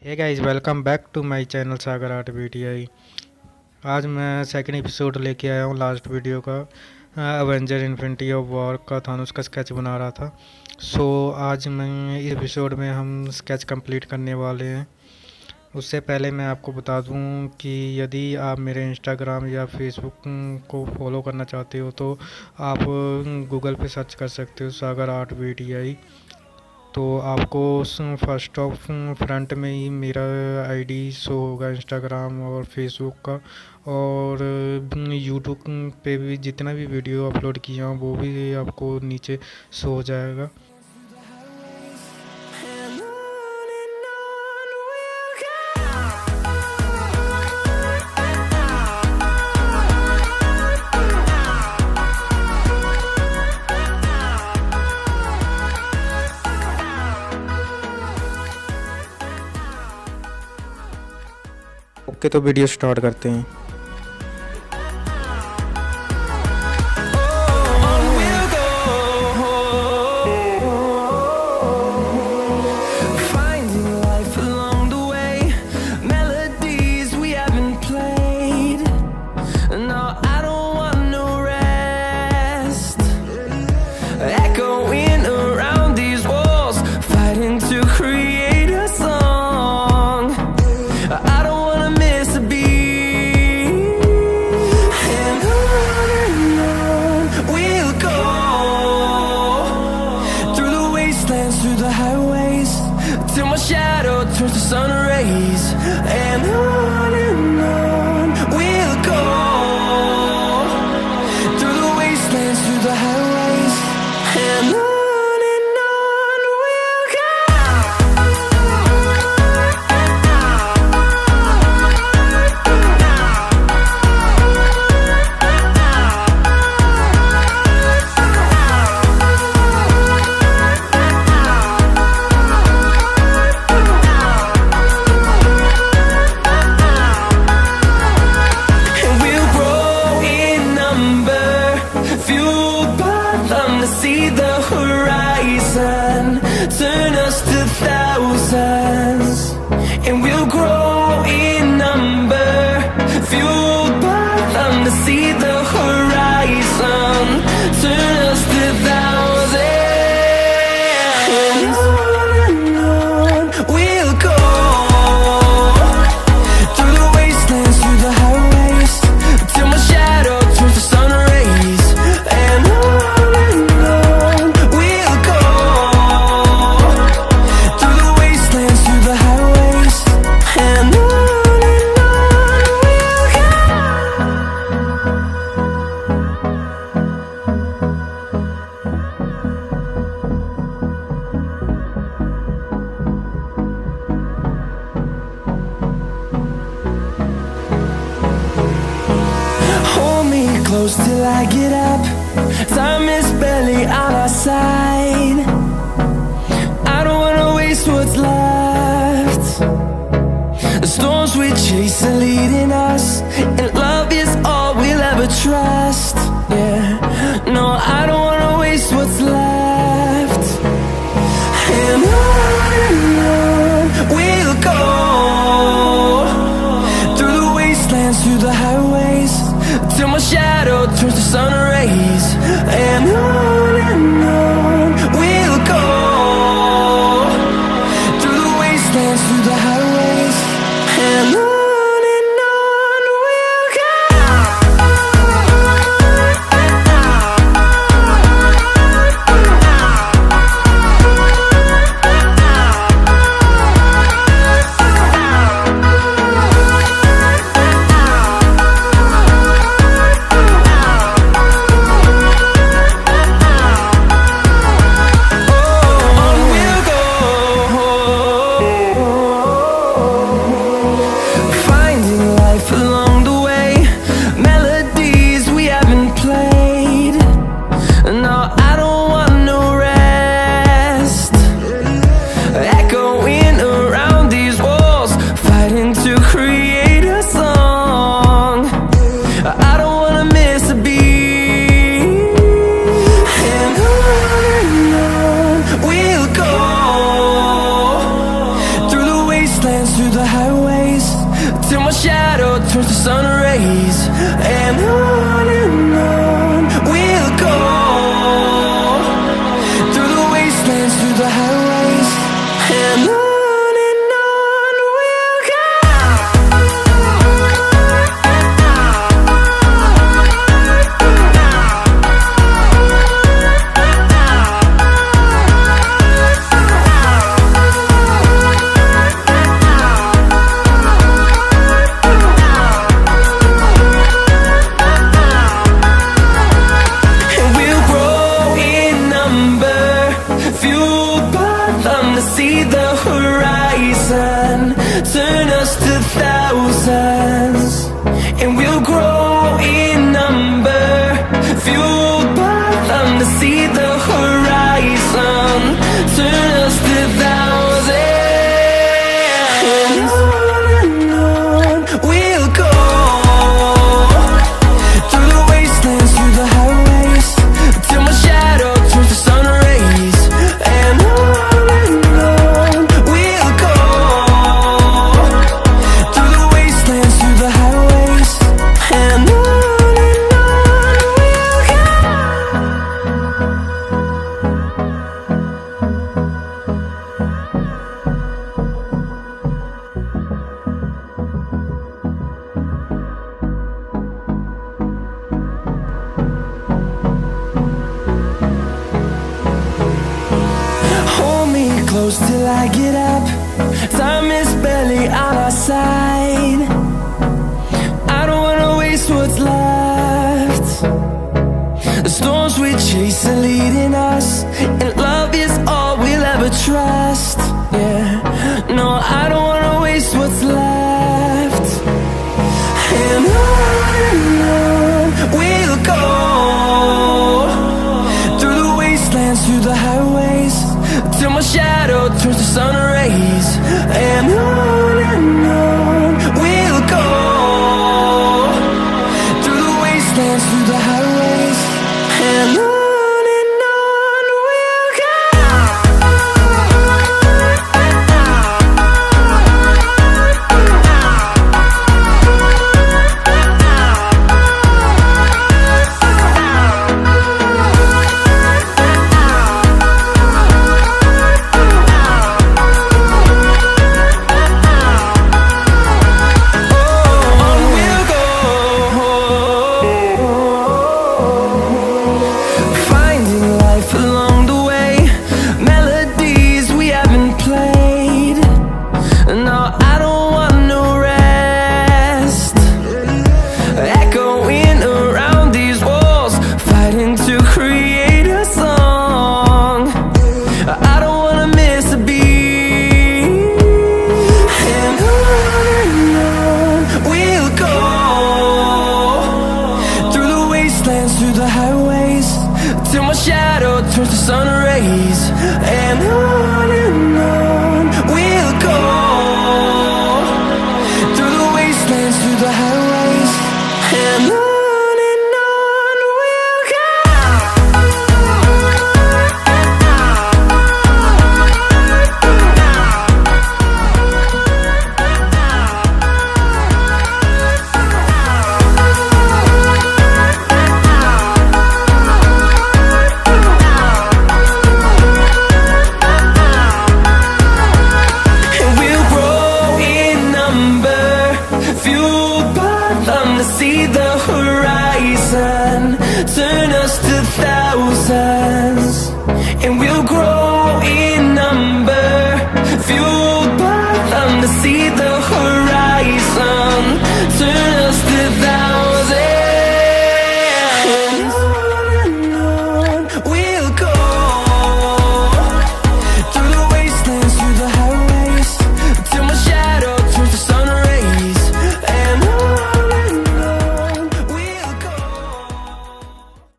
Hey guys, welcome back to my channel Sagarartbti। आज मैं second episode लेके आया हूँ लास्ट वीडियो का। अवेंजर इन्फिनिटी ऑफ वॉर का थानोस का स्केच बना रहा था। आज मैं इस एपिसोड में हम स्केच कंप्लीट करने वाले हैं। उससे पहले मैं आपको बता दूं कि यदि आप मेरे इंस्टाग्राम या फेसबुक को फॉलो करना चाहते हो तो आप गूगल पे सर्च कर सकते हो Sagarartbti। तो आपको फर्स्ट ऑफ फ्रंट में ही मेरा आईडी शो होगा इंस्टाग्राम और फेसबुक का, और यूट्यूब पे भी जितना भी वीडियो अपलोड किया हूँ वो भी आपको नीचे शो हो जाएगा। ओके, तो वीडियो स्टार्ट करते हैं। Through the highways till my shadow turns to sun rays, and on we'll go through the wastelands, through the highways, and on we'll go. See the horizon, turn us to thousands, and we'll grow in number, fueled by them to see the horizon, turn us to thousands, and on we'll go through the wastelands, through the highways, till my shadow turns to sun rays, and on close till I get up. Time is barely on our side. I don't wanna waste what's left. The storms we chase are leading us, and love is all we'll ever trust. Yeah, no, I don't wanna waste what's left. And on we'll go through the wastelands, through the highways, till my shadow turns to sun rays, and on we'll go through the wastelands, through the highways, and on we'll go. close till I get up. Time is barely on our side. I don't wanna waste what's left. The storms we chase are leading us, and love is all we'll ever trust. Yeah, no, I don't wanna waste what's left. And on we'll go, through the wastelands, through the highways, till my shadow turns to sun rays. And on we'll go, through the wastelands, through the highways, and on we'll go. Through the highways, till my shadow turns to sun rays. And on we'll go, through the wastelands, through the highways, and on we'll go. See the horizon.